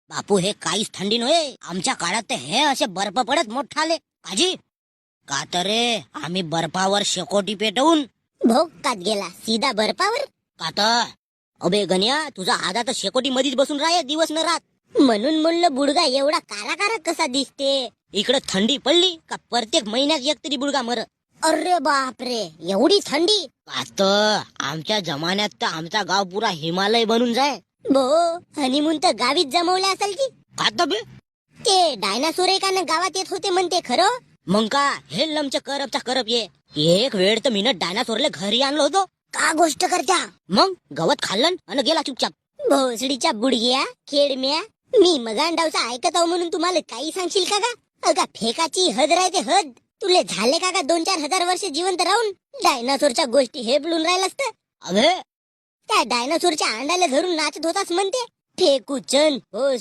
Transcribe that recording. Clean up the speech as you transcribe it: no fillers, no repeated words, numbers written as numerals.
बापू हे काहीच थंडी नव्हे, आमच्या काळात ते हे असे बर्फ पडत मोठाले काजी का तर रे आम्ही बर्फावर शेकोटी पेटवून भोकात गेला सीधा बर्फावर. का तर अबे गण्या तुझा आधा तर शेकोटी मध्येच बसून राहे दिवस न रात. म्हणून म्हणलं बुडगा एवढा कारा कारा कसा दिसते. इकडे थंडी पडली का प्रत्येक महिन्यात एक तरी बुडगा मर. अरे बापरे एवढी थंडी. का तर आमच्या जमान्यात तर आमचा गाव पुरा हिमालय बनून जाय. भो हनीमून तर गावीच जमवले असेल की. का तर बे ते डायनासोर एकानं गावात येत होते म्हणते खरं. मग का हे लमच्या करपचा करप ये. एक वेळ तर मीनं डायनासोरले घरी आणलो होतो. का गोष्ट करत्या. मग गवत खाल्लं आणि गेला चुपचाप. भोसडीच्या बुडग्या खेडम्या, मी मगांडावचा ऐकत आहो म्हणून तुम्हाला काही सांगशील का गा. अगा फेकाची हद राहते हद. तुले झाले का 2-4 हजार वर्ष जिवंत राहून डायनासोरच्या गोष्टी हेपलून राहिलं असतं. अबे त्या डायनासोरच्या अंडाला धरून नाचत होतास म्हणते. फेकू चन हो